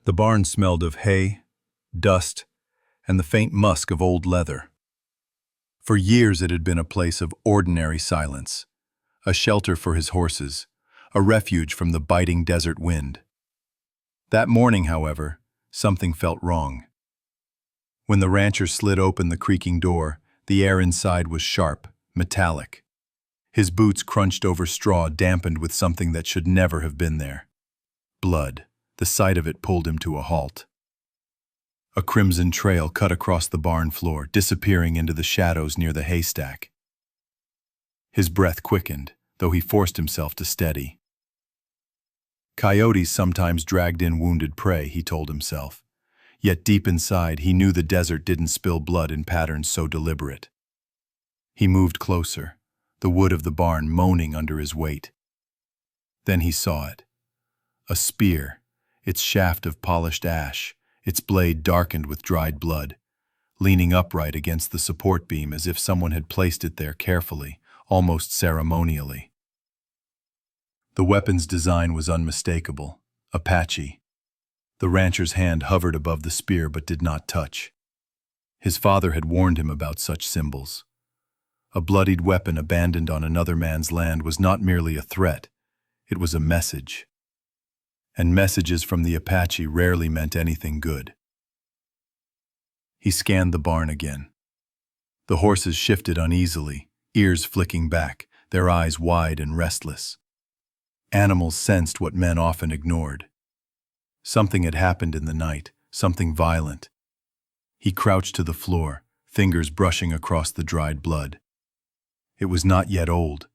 The barn smelled of hay, dust, and the faint musk of old leather. For years it had been a place of ordinary silence, a shelter for his horses, a refuge from the biting desert wind. That morning, however, something felt wrong. When the rancher slid open the creaking door, the air inside was sharp, metallic. His boots crunched over straw dampened with something that should never have been there. Blood. The sight of it pulled him to a halt. A crimson trail cut across the barn floor, disappearing into the shadows near the haystack. His breath quickened, though he forced himself to steady. Coyotes sometimes dragged in wounded prey, he told himself. Yet deep inside, he knew the desert didn't spill blood in patterns so deliberate. He moved closer, the wood of the barn moaning under his weight. Then he saw it. A spear, its shaft of polished ash, its blade darkened with dried blood, leaning upright against the support beam as if someone had placed it there carefully, almost ceremonially. The weapon's design was unmistakable, Apache. The rancher's hand hovered above the spear but did not touch. His father had warned him about such symbols. A bloodied weapon abandoned on another man's land was not merely a threat, it was a message. And messages from the Apache rarely meant anything good. He scanned the barn again. The horses shifted uneasily, ears flicking back, their eyes wide and restless. Animals sensed what men often ignored. Something had happened in the night, something violent. He crouched to the floor, fingers brushing across the dried blood. It was not yet old.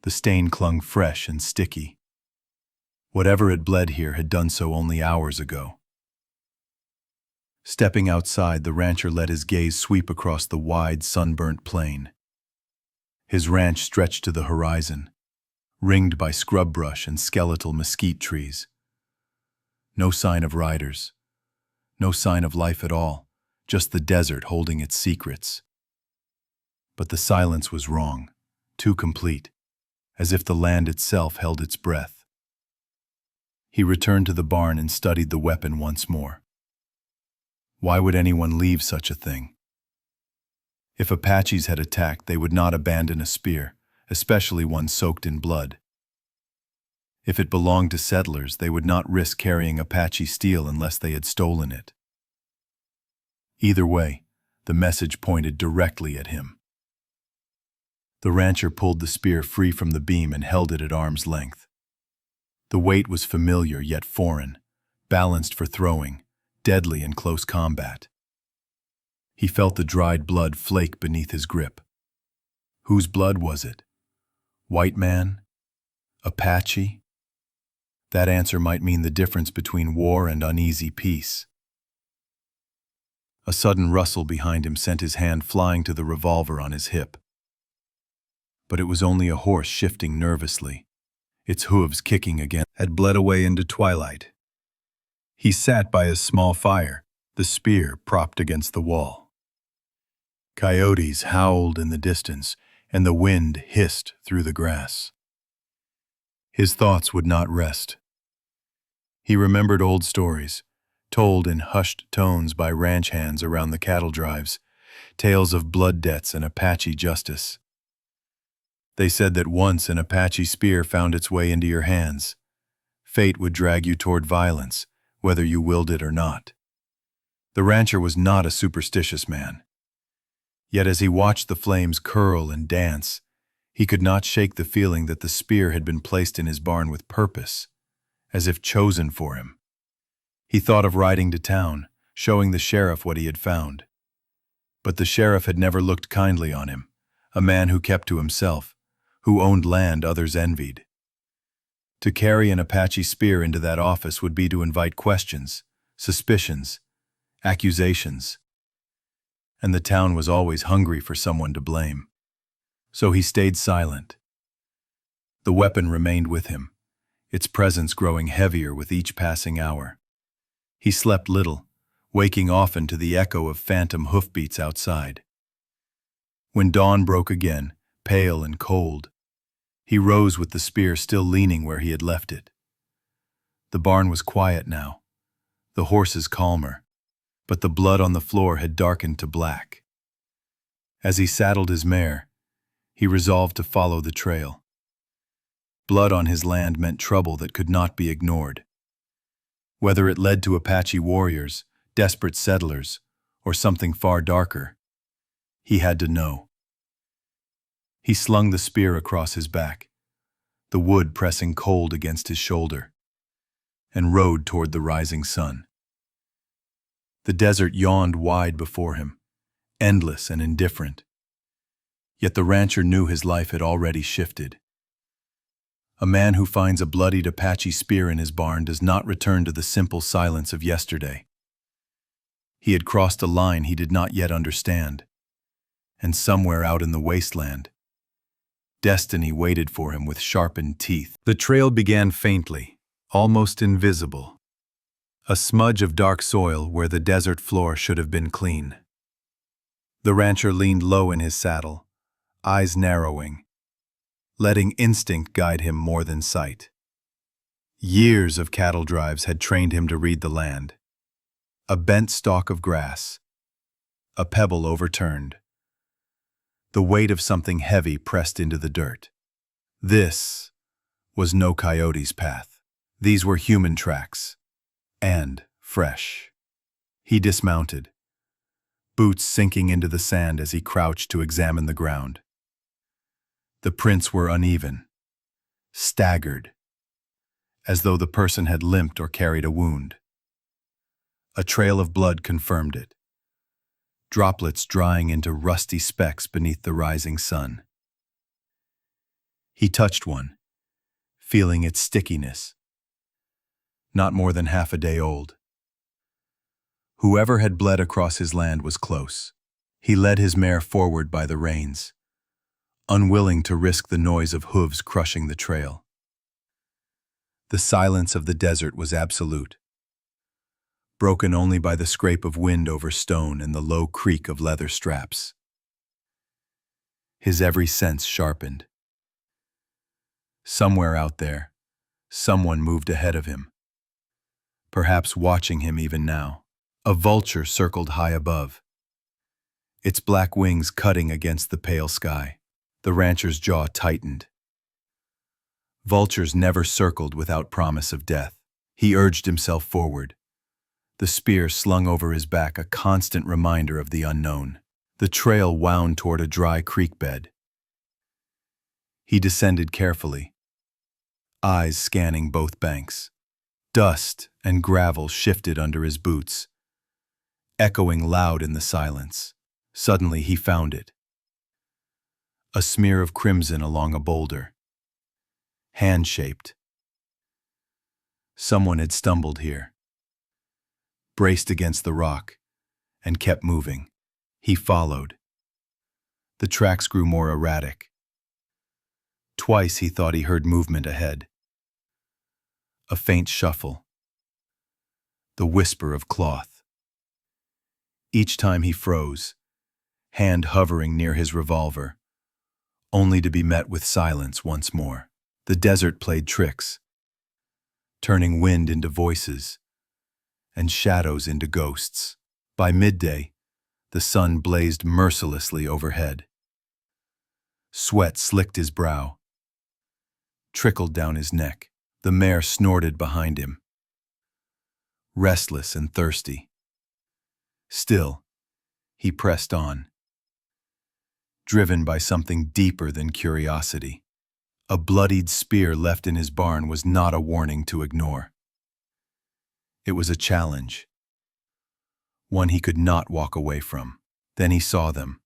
The stain clung fresh and sticky. Whatever had bled here had done so only hours ago. Stepping outside, the rancher let his gaze sweep across the wide, sunburnt plain. His ranch stretched to the horizon, ringed by scrub brush and skeletal mesquite trees. No sign of riders, no sign of life at all, just the desert holding its secrets. But the silence was wrong, too complete, as if the land itself held its breath. He returned to the barn and studied the weapon once more. Why would anyone leave such a thing? If Apaches had attacked, they would not abandon a spear, especially one soaked in blood. If it belonged to settlers, they would not risk carrying Apache steel unless they had stolen it. Either way, the message pointed directly at him. The rancher pulled the spear free from the beam and held it at arm's length. The weight was familiar yet foreign, balanced for throwing, deadly in close combat. He felt the dried blood flake beneath his grip. Whose blood was it? White man? Apache? That answer might mean the difference between war and uneasy peace. A sudden rustle behind him sent his hand flying to the revolver on his hip. But it was only a horse shifting nervously. Its hooves kicking again, had bled away into twilight. He sat by his small fire, the spear propped against the wall. Coyotes howled in the distance, and the wind hissed through the grass. His thoughts would not rest. He remembered old stories, told in hushed tones by ranch hands around the cattle drives, tales of blood debts and Apache justice. They said that once an Apache spear found its way into your hands, fate would drag you toward violence, whether you willed it or not. The rancher was not a superstitious man. Yet as he watched the flames curl and dance, he could not shake the feeling that the spear had been placed in his barn with purpose, as if chosen for him. He thought of riding to town, showing the sheriff what he had found. But the sheriff had never looked kindly on him, a man who kept to himself, who owned land others envied. To carry an Apache spear into that office would be to invite questions, suspicions, accusations. And the town was always hungry for someone to blame. So he stayed silent. The weapon remained with him, its presence growing heavier with each passing hour. He slept little, waking often to the echo of phantom hoofbeats outside. When dawn broke again, pale and cold, he rose with the spear still leaning where he had left it. The barn was quiet now. the horses calmer, but the blood on the floor had darkened to black. As he saddled his mare, he resolved to follow the trail. Blood on his land meant trouble that could not be ignored. Whether it led to Apache warriors, desperate settlers, or something far darker, he had to know. He slung the spear across his back, the wood pressing cold against his shoulder, and rode toward the rising sun. The desert yawned wide before him, endless and indifferent. Yet the rancher knew his life had already shifted. A man who finds a bloodied Apache spear in his barn does not return to the simple silence of yesterday. He had crossed a line he did not yet understand, and somewhere out in the wasteland, destiny waited for him with sharpened teeth. The trail began faintly, almost invisible, a smudge of dark soil where the desert floor should have been clean. The rancher leaned low in his saddle, eyes narrowing, letting instinct guide him more than sight. Years of cattle drives had trained him to read the land. A bent stalk of grass, a pebble overturned, the weight of something heavy pressed into the dirt. This was no coyote's path. These were human tracks, and fresh. He dismounted, boots sinking into the sand as he crouched to examine the ground. The prints were uneven, staggered, as though the person had limped or carried a wound. A trail of blood confirmed it, droplets drying into rusty specks beneath the rising sun. He touched one, feeling its stickiness. Not more than half a day old. Whoever had bled across his land was close. He led his mare forward by the reins, unwilling to risk the noise of hooves crushing the trail. The silence of the desert was absolute, broken only by the scrape of wind over stone and the low creak of leather straps. His every sense sharpened. Somewhere out there, someone moved ahead of him, perhaps watching him even now. A vulture circled high above, its black wings cutting against the pale sky. The rancher's jaw tightened. Vultures never circled without promise of death. He urged himself forward, the spear slung over his back, a constant reminder of the unknown. The trail wound toward a dry creek bed. He descended carefully, eyes scanning both banks. Dust and gravel shifted under his boots, echoing loud in the silence. Suddenly he found it. A smear of crimson along a boulder, hand-shaped. Someone had stumbled here, braced against the rock, and kept moving. He followed. The tracks grew more erratic. Twice he thought he heard movement ahead. A faint shuffle, the whisper of cloth. Each time he froze, hand hovering near his revolver, only to be met with silence once more. The desert played tricks, turning wind into voices and shadows into ghosts. By midday, the sun blazed mercilessly overhead. Sweat slicked his brow, trickled down his neck. The mare snorted behind him, restless and thirsty. Still, he pressed on, driven by something deeper than curiosity. A bloodied spear left in his barn was not a warning to ignore. It was a challenge, one he could not walk away from. Then he saw them.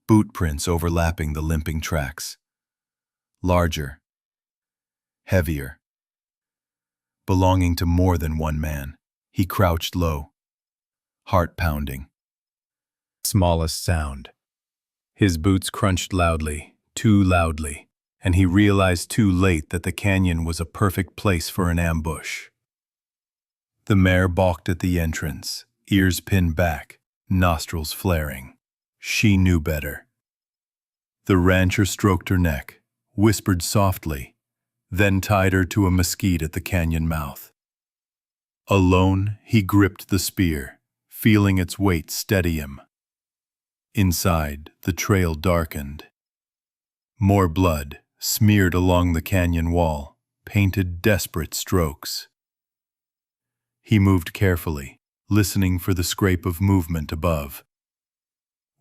Boot prints overlapping the limping tracks. Larger, heavier, belonging to more than one man. He crouched low, heart pounding. Smallest sound. His boots crunched loudly, too loudly, and he realized too late that the canyon was a perfect place for an ambush. The mare balked at the entrance, ears pinned back, nostrils flaring. She knew better. The rancher stroked her neck, whispered softly, then tied her to a mesquite at the canyon mouth. Alone, he gripped the spear, feeling its weight steady him. Inside, the trail darkened. More blood, smeared along the canyon wall, painted desperate strokes. He moved carefully, listening for the scrape of movement above.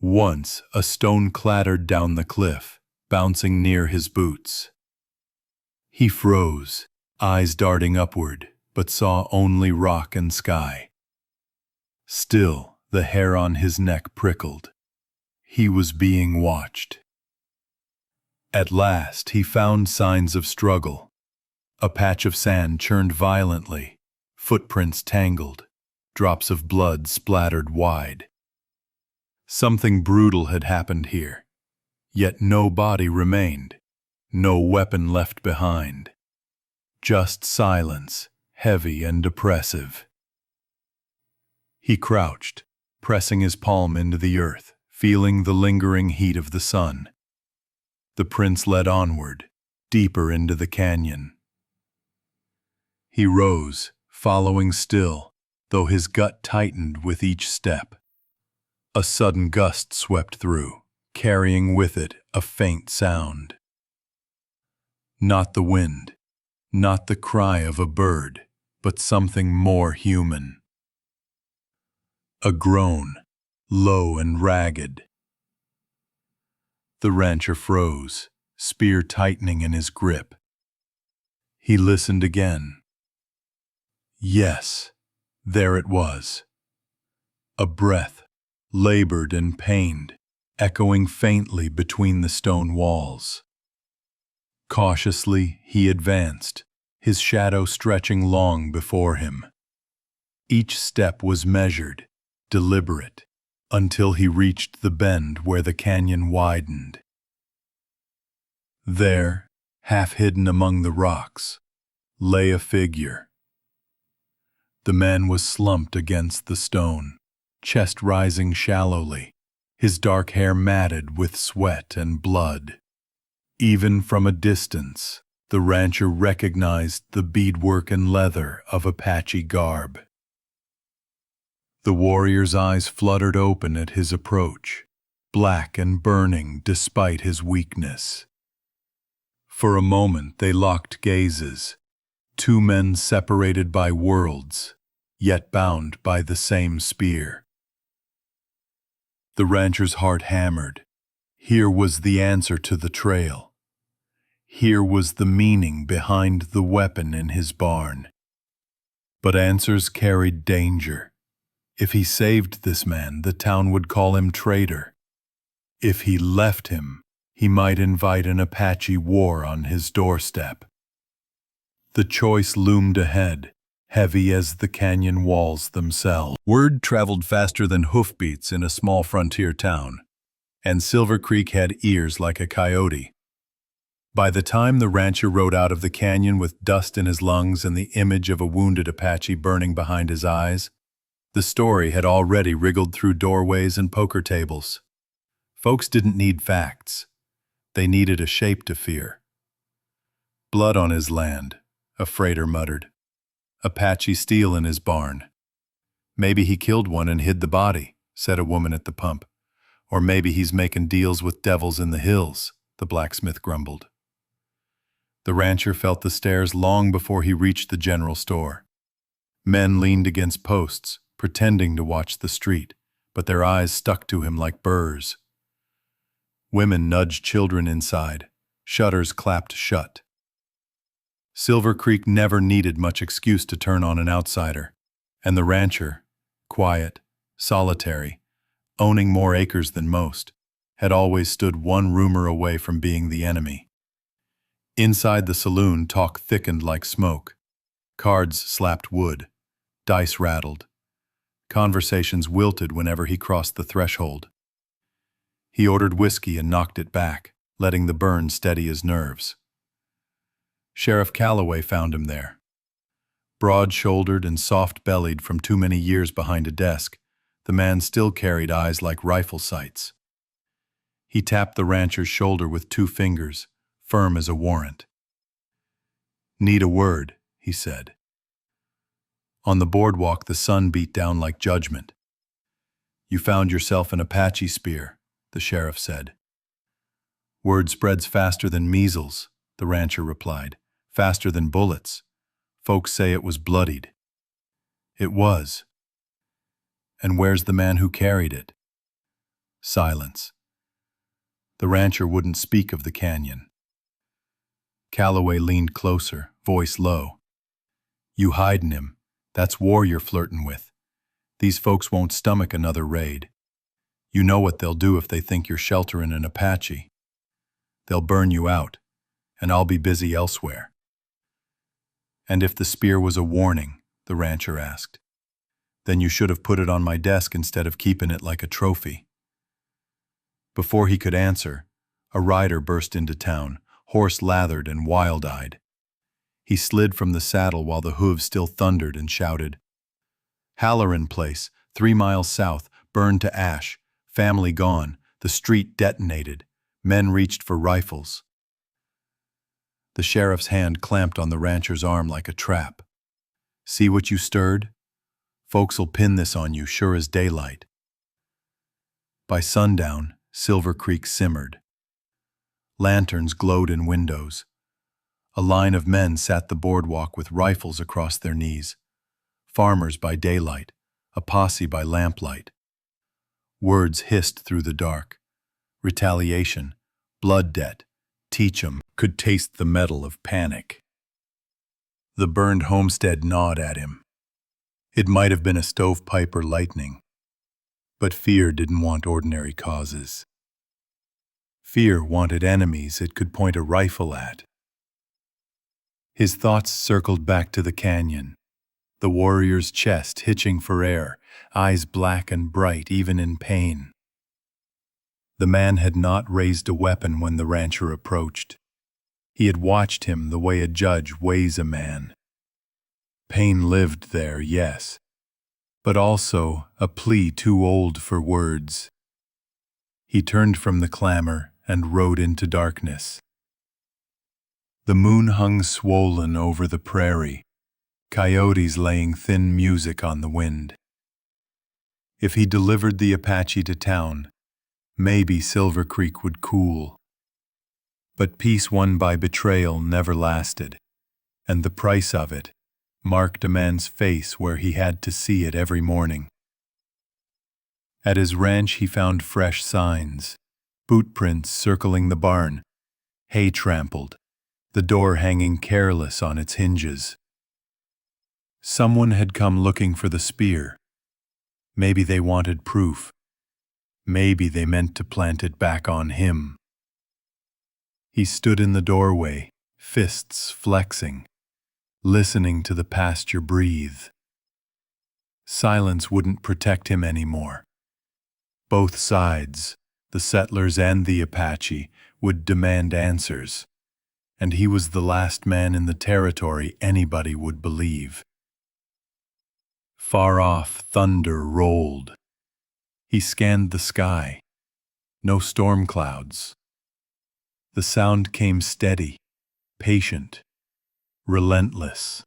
Once, a stone clattered down the cliff, bouncing near his boots. He froze, eyes darting upward, but saw only rock and sky. Still, the hair on his neck prickled. He was being watched. At last, he found signs of struggle. A patch of sand churned violently, footprints tangled, drops of blood splattered wide. Something brutal had happened here, yet no body remained, no weapon left behind. Just silence, heavy and oppressive. He crouched, pressing his palm into the earth, feeling the lingering heat of the sun. The prince led onward, deeper into the canyon. He rose, following still, though his gut tightened with each step. A sudden gust swept through, carrying with it a faint sound. Not the wind, not the cry of a bird, but something more human. A groan, low and ragged. The rancher froze, spear tightening in his grip. He listened again. Yes, there it was. A breath, labored and pained, echoing faintly between the stone walls. Cautiously, he advanced, his shadow stretching long before him. Each step was measured, deliberate, until he reached the bend where the canyon widened. There, half hidden among the rocks, lay a figure. The man was slumped against the stone, chest rising shallowly, his dark hair matted with sweat and blood. Even from a distance, the rancher recognized the beadwork and leather of Apache garb. The warrior's eyes fluttered open at his approach, black and burning despite his weakness. For a moment they locked gazes, two men separated by worlds, yet bound by the same spear. The rancher's heart hammered. Here was the answer to the trail. Here was the meaning behind the weapon in his barn. But answers carried danger. If he saved this man, the town would call him traitor. If he left him, he might invite an Apache war on his doorstep. The choice loomed ahead, heavy as the canyon walls themselves. Word traveled faster than hoofbeats in a small frontier town, and Silver Creek had ears like a coyote. By the time the rancher rode out of the canyon with dust in his lungs and the image of a wounded Apache burning behind his eyes, the story had already wriggled through doorways and poker tables. Folks didn't need facts. They needed a shape to fear. Blood on his land, a freighter muttered. Apache steel in his barn. Maybe he killed one and hid the body, said a woman at the pump. Or maybe he's making deals with devils in the hills, the blacksmith grumbled. The rancher felt the stares long before he reached the general store. Men leaned against posts, pretending to watch the street, but their eyes stuck to him like burrs. Women nudged children inside. Shutters clapped shut. Silver Creek never needed much excuse to turn on an outsider, and the rancher, quiet, solitary, owning more acres than most, had always stood one rumor away from being the enemy. Inside the saloon, talk thickened like smoke. Cards slapped wood. Dice rattled. Conversations wilted whenever he crossed the threshold. He ordered whiskey and knocked it back, letting the burn steady his nerves. Sheriff Calloway found him there. Broad-shouldered and soft-bellied from too many years behind a desk, the man still carried eyes like rifle sights. He tapped the rancher's shoulder with 2 fingers, firm as a warrant. "Need a word," he said. On the boardwalk, the sun beat down like judgment. "You found yourself an Apache spear," the sheriff said. "Word spreads faster than measles," the rancher replied. "Faster than bullets. Folks say it was bloodied." "It was." "And where's the man who carried it?" Silence. The rancher wouldn't speak of the canyon. Calloway leaned closer, voice low. "You hidin' him. That's war you're flirting with. These folks won't stomach another raid. You know what they'll do if they think you're shelterin' an Apache. They'll burn you out, and I'll be busy elsewhere." "And if the spear was a warning," the rancher asked, "then you should have put it on my desk instead of keeping it like a trophy." Before he could answer, a rider burst into town, horse lathered and wild-eyed. He slid from the saddle while the hooves still thundered and shouted, "Halloran Place, 3 miles south, burned to ash, family gone, the street detonated, men reached for rifles." The sheriff's hand clamped on the rancher's arm like a trap. "See what you stirred? Folks'll pin this on you sure as daylight." By sundown, Silver Creek simmered. Lanterns glowed in windows. A line of men sat the boardwalk with rifles across their knees. Farmers by daylight, a posse by lamplight. Words hissed through the dark. Retaliation, blood debt, teach 'em, could taste the metal of panic. The burned homestead gnawed at him. It might have been a stovepipe or lightning. But fear didn't want ordinary causes. Fear wanted enemies it could point a rifle at. His thoughts circled back to the canyon, the warrior's chest hitching for air, eyes black and bright even in pain. The man had not raised a weapon when the rancher approached. He had watched him the way a judge weighs a man. Pain lived there, yes, but also a plea too old for words. He turned from the clamor and rode into darkness. The moon hung swollen over the prairie, coyotes laying thin music on the wind. If he delivered the Apache to town, maybe Silver Creek would cool. But peace won by betrayal never lasted, and the price of it marked a man's face where he had to see it every morning. At his ranch he found fresh signs, boot prints circling the barn, hay trampled, the door hanging careless on its hinges. Someone had come looking for the spear. Maybe they wanted proof. Maybe they meant to plant it back on him. He stood in the doorway, fists flexing, listening to the pasture breathe. Silence wouldn't protect him anymore. Both sides, the settlers and the Apache, would demand answers, and he was the last man in the territory anybody would believe. Far off, thunder rolled. He scanned the sky. No storm clouds. The sound came steady, patient, relentless.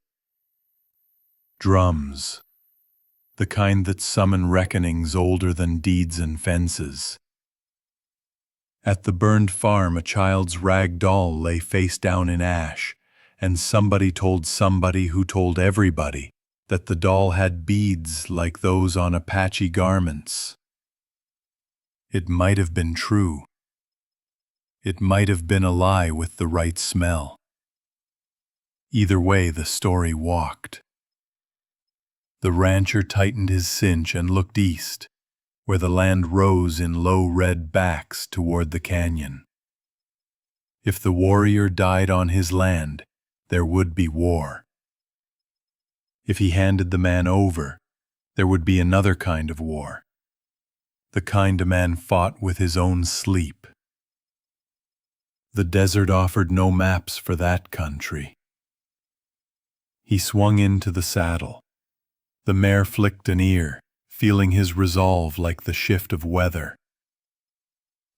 Drums. The kind that summon reckonings older than deeds and fences. At the burned farm, a child's rag doll lay face down in ash, and somebody told somebody who told everybody that the doll had beads like those on Apache garments. It might have been true. It might have been a lie with the right smell. Either way, the story walked. The rancher tightened his cinch and looked east, where the land rose in low red backs toward the canyon. If the warrior died on his land, there would be war. If he handed the man over, there would be another kind of war. The kind a man fought with his own sleep. The desert offered no maps for that country. He swung into the saddle. The mare flicked an ear, feeling his resolve like the shift of weather.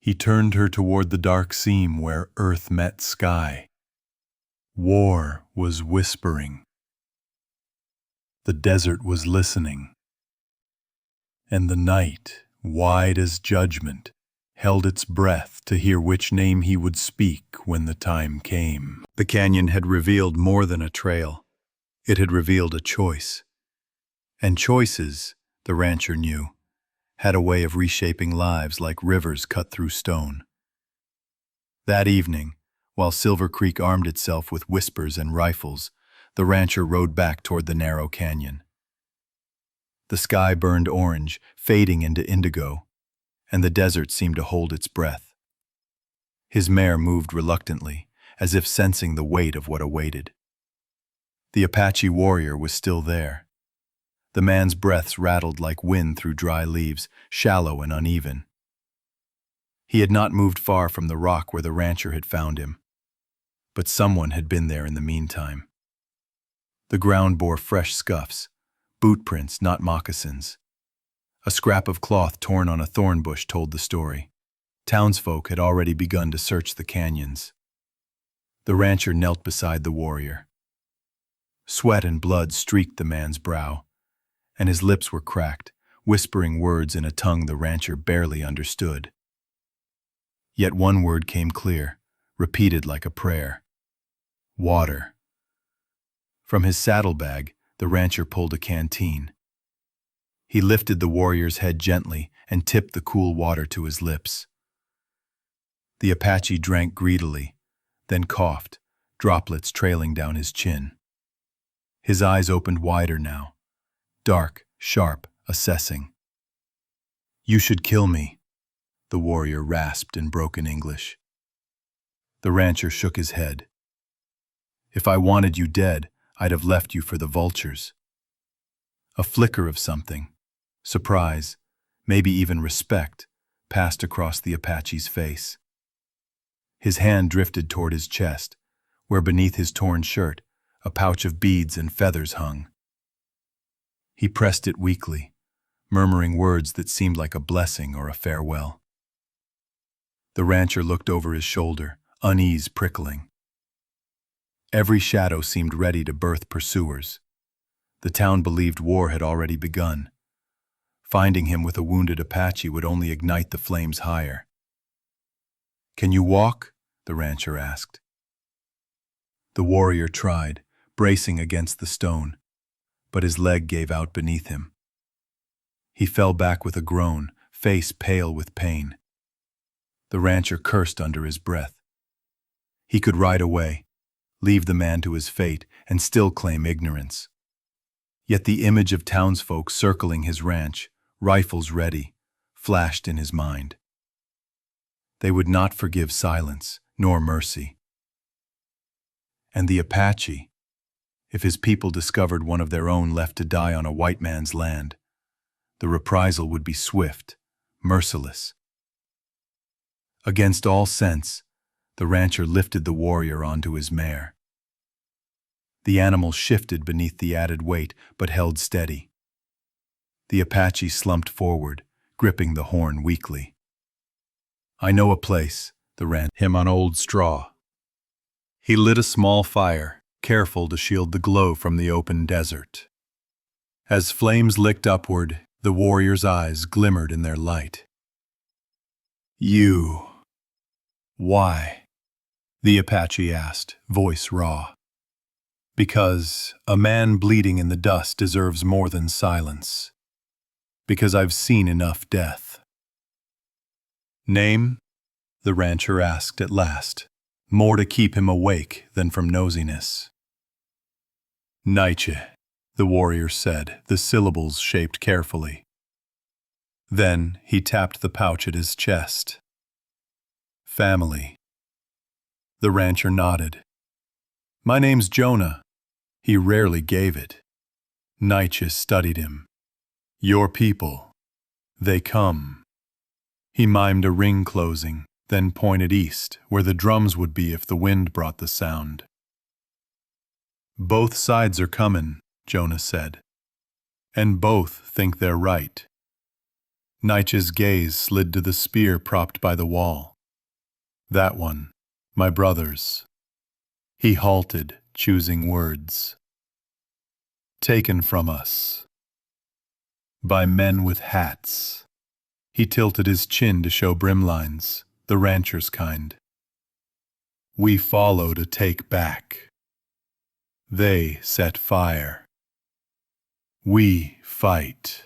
He turned her toward the dark seam where earth met sky. War was whispering. The desert was listening, and the night, wide as judgment, held its breath to hear which name he would speak when the time came. The canyon had revealed more than a trail. It had revealed a choice. And choices, the rancher knew, had a way of reshaping lives like rivers cut through stone. That evening, while Silver Creek armed itself with whispers and rifles, the rancher rode back toward the narrow canyon. The sky burned orange, fading into indigo, and the desert seemed to hold its breath. His mare moved reluctantly, as if sensing the weight of what awaited. The Apache warrior was still there. The man's breaths rattled like wind through dry leaves, shallow and uneven. He had not moved far from the rock where the rancher had found him, but someone had been there in the meantime. The ground bore fresh scuffs, boot prints, not moccasins. A scrap of cloth torn on a thorn bush told the story. Townsfolk had already begun to search the canyons. The rancher knelt beside the warrior. Sweat and blood streaked the man's brow, and his lips were cracked, whispering words in a tongue the rancher barely understood. Yet one word came clear, repeated like a prayer. Water. From his saddlebag, the rancher pulled a canteen. He lifted the warrior's head gently and tipped the cool water to his lips. The Apache drank greedily, then coughed, droplets trailing down his chin. His eyes opened wider now, dark, sharp, assessing. "You should kill me," the warrior rasped in broken English. The rancher shook his head. "If I wanted you dead, I'd have left you for the vultures." A flicker of something, surprise, maybe even respect, passed across the Apache's face. His hand drifted toward his chest, where beneath his torn shirt, a pouch of beads and feathers hung. He pressed it weakly, murmuring words that seemed like a blessing or a farewell. The rancher looked over his shoulder, unease prickling. Every shadow seemed ready to birth pursuers. The town believed war had already begun. Finding him with a wounded Apache would only ignite the flames higher. "Can you walk?" the rancher asked. The warrior tried, bracing against the stone, but his leg gave out beneath him. He fell back with a groan, face pale with pain. The rancher cursed under his breath. He could ride away, leave the man to his fate, and still claim ignorance. Yet the image of townsfolk circling his ranch, rifles ready, flashed in his mind. They would not forgive silence, nor mercy. And the Apache, if his people discovered one of their own left to die on a white man's land, the reprisal would be swift, merciless. Against all sense, the rancher lifted the warrior onto his mare. The animal shifted beneath the added weight, but held steady. The Apache slumped forward, gripping the horn weakly. "I know a place," the rancher him on old straw. He lit a small fire, careful to shield the glow from the open desert. As flames licked upward, the warrior's eyes glimmered in their light. "You. Why?" the Apache asked, voice raw. "Because a man bleeding in the dust deserves more than silence. Because I've seen enough death." "Name?" the rancher asked at last, more to keep him awake than from nosiness. "Nietzsche," the warrior said, the syllables shaped carefully. Then he tapped the pouch at his chest. "Family." The rancher nodded. "My name's Jonah." He rarely gave it. Nietzsche studied him. "Your people. They come." He mimed a ring closing, then pointed east, where the drums would be if the wind brought the sound. "Both sides are comin'," Jonah said. "And both think they're right." Nietzsche's gaze slid to the spear propped by the wall. "That one, my brother's." He halted, choosing words. taken from us by men with hats. He tilted his chin to show brimlines, the rancher's kind. We follow to take back. They set fire. We fight.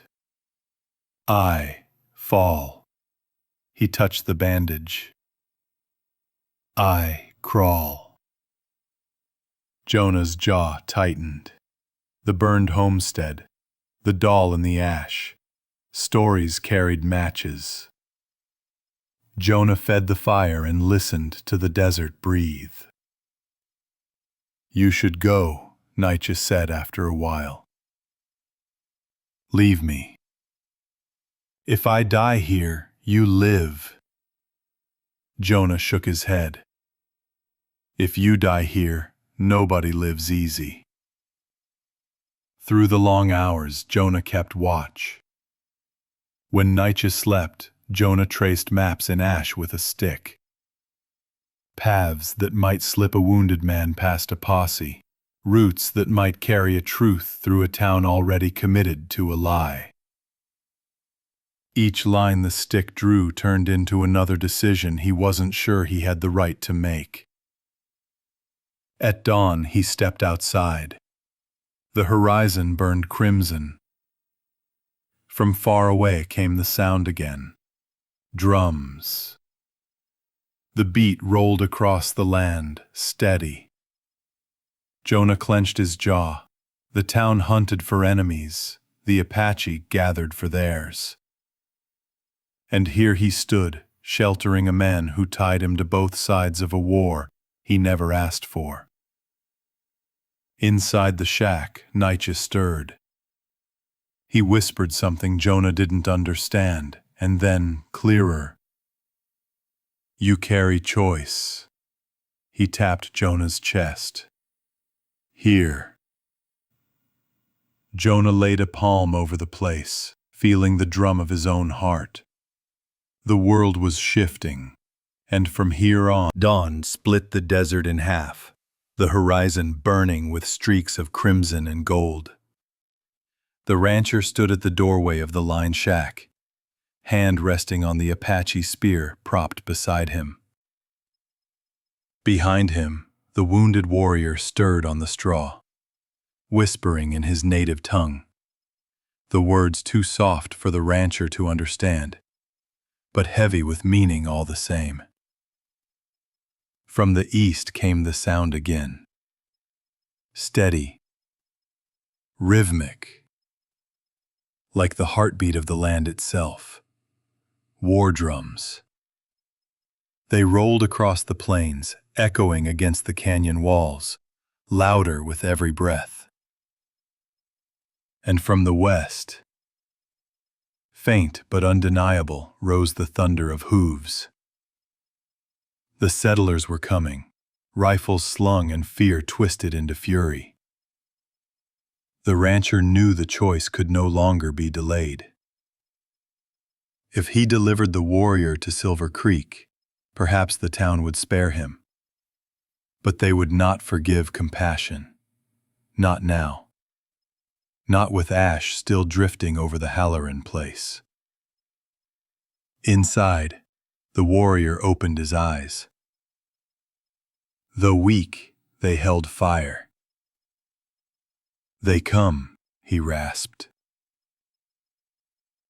I fall. He touched the bandage. I crawl. Jonah's jaw tightened. The burned homestead, the doll in the ash. Stories carried matches. Jonah fed the fire and listened to the desert breathe. You should go, Nietzsche said after a while. Leave me. If I die here, you live. Jonah shook his head. If you die here, nobody lives easy. Through the long hours, Jonah kept watch. When Nietzsche slept, Jonah traced maps in ash with a stick. Paths that might slip a wounded man past a posse, routes that might carry a truth through a town already committed to a lie. Each line the stick drew turned into another decision he wasn't sure he had the right to make. At dawn, he stepped outside. The horizon burned crimson. From far away came the sound again. Drums. The beat rolled across the land, steady. Jonah clenched his jaw. The town hunted for enemies. The Apache gathered for theirs. And here he stood, sheltering a man who tied him to both sides of a war he never asked for. Inside the shack, Nietzsche stirred. He whispered something Jonah didn't understand, and then, clearer. You carry choice. He tapped Jonah's chest. Here. Jonah laid a palm over the place, feeling the drum of his own heart. The world was shifting, and from here on, dawn split the desert in half, the horizon burning with streaks of crimson and gold. The rancher stood at the doorway of the lined shack, hand resting on the Apache spear propped beside him. Behind him, the wounded warrior stirred on the straw, whispering in his native tongue, the words too soft for the rancher to understand, but heavy with meaning all the same. From the east came the sound again. Steady. Rhythmic. Like the heartbeat of the land itself. War drums. They rolled across the plains, echoing against the canyon walls, louder with every breath. And from the west, faint but undeniable, rose the thunder of hooves. The settlers were coming, rifles slung and fear twisted into fury. The rancher knew the choice could no longer be delayed. If he delivered the warrior to Silver Creek, perhaps the town would spare him. But they would not forgive compassion. Not now. Not with ash still drifting over the Halloran place. Inside, the warrior opened his eyes. Though weak, they held fire. They come, he rasped.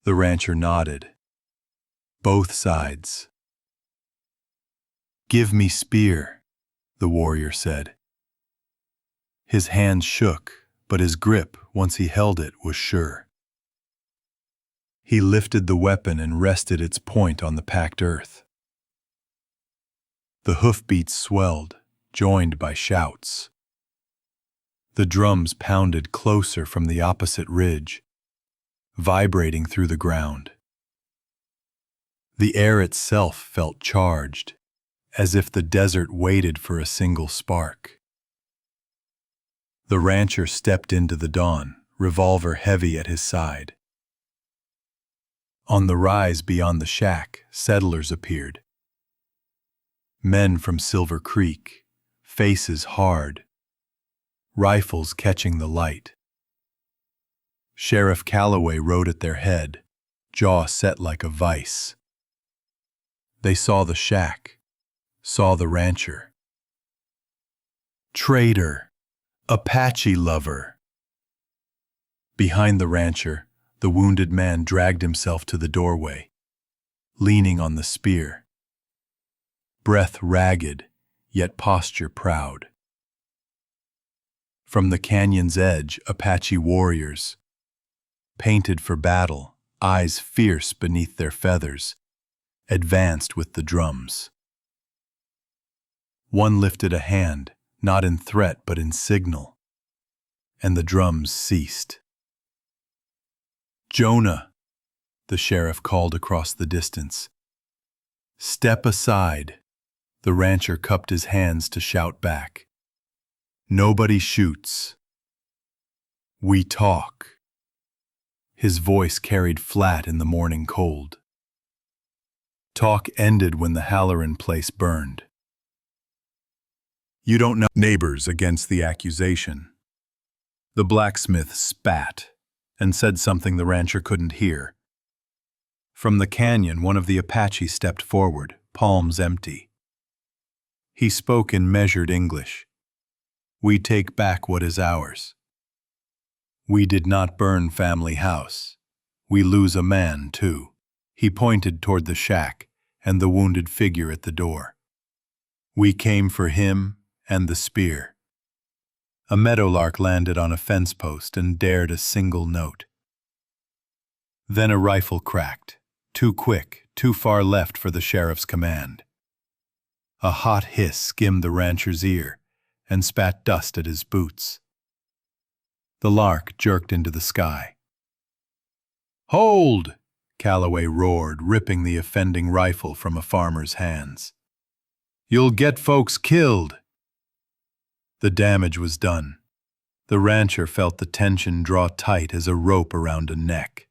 The rancher nodded. Both sides. Give me spear, the warrior said. His hands shook, but his grip, once he held it, was sure. He lifted the weapon and rested its point on the packed earth. The hoofbeats swelled, joined by shouts. The drums pounded closer from the opposite ridge, vibrating through the ground. The air itself felt charged, as if the desert waited for a single spark. The rancher stepped into the dawn, revolver heavy at his side. On the rise beyond the shack, settlers appeared. Men from Silver Creek, faces hard, rifles catching the light. Sheriff Calloway rode at their head, jaw set like a vice. They saw the shack, saw the rancher. Traitor, Apache lover. Behind the rancher, the wounded man dragged himself to the doorway, leaning on the spear. Breath ragged, yet posture proud. From the canyon's edge, Apache warriors, painted for battle, eyes fierce beneath their feathers, advanced with the drums. One lifted a hand, not in threat but in signal, and the drums ceased. "Jonah," the sheriff called across the distance. "Step aside." The rancher cupped his hands to shout back. "Nobody shoots. We talk." His voice carried flat in the morning cold. Talk ended when the Halloran place burned. "You don't know." Neighbors against the accusation. The blacksmith spat and said something the rancher couldn't hear. From the canyon, one of the Apache stepped forward, palms empty. He spoke in measured English. "We take back what is ours. We did not burn family house. We lose a man, too." He pointed toward the shack and the wounded figure at the door. "We came for him and the spear." A meadowlark landed on a fence post and dared a single note. Then a rifle cracked, too quick, too far left for the sheriff's command. A hot hiss skimmed the rancher's ear and spat dust at his boots. The lark jerked into the sky. "Hold!" Calloway roared, ripping the offending rifle from a farmer's hands. "You'll get folks killed." The damage was done. The rancher felt the tension draw tight as a rope around a neck.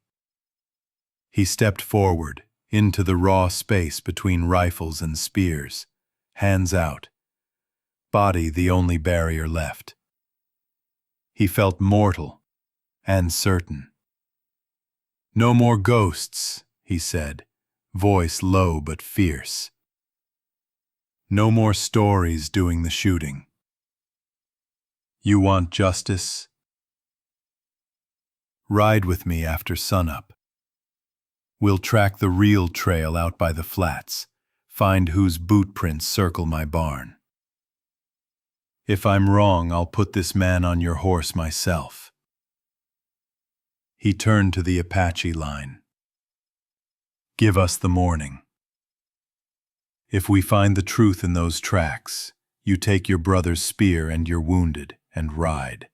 He stepped forward, into the raw space between rifles and spears, hands out, body the only barrier left. He felt mortal and certain. "No more ghosts," he said, voice low but fierce. "No more stories doing the shooting. You want justice? Ride with me after sunup. We'll track the real trail out by the flats, find whose boot prints circle my barn. If I'm wrong, I'll put this man on your horse myself." He turned to the Apache line. "Give us the morning. If we find the truth in those tracks, you take your brother's spear and your wounded and ride."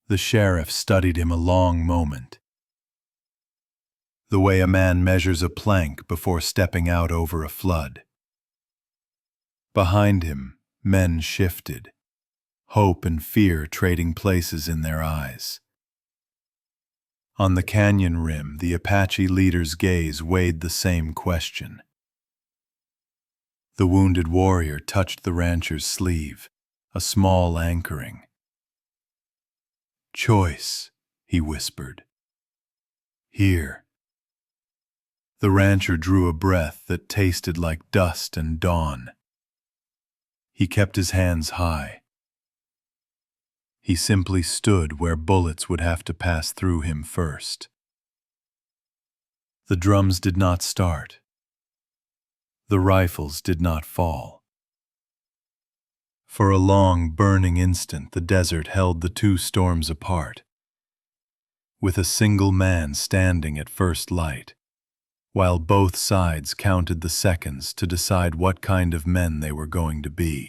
The sheriff studied him a long moment, the way a man measures a plank before stepping out over a flood. Behind him, men shifted, hope and fear trading places in their eyes. On the canyon rim, the Apache leader's gaze weighed the same question. The wounded warrior touched the rancher's sleeve, a small anchoring. "Choice," he whispered. "Here." The rancher drew a breath that tasted like dust and dawn. He kept his hands high. He simply stood where bullets would have to pass through him first. The drums did not start. The rifles did not fall. For a long, burning instant, the desert held the two storms apart, with a single man standing at first light, while both sides counted the seconds to decide what kind of men they were going to be.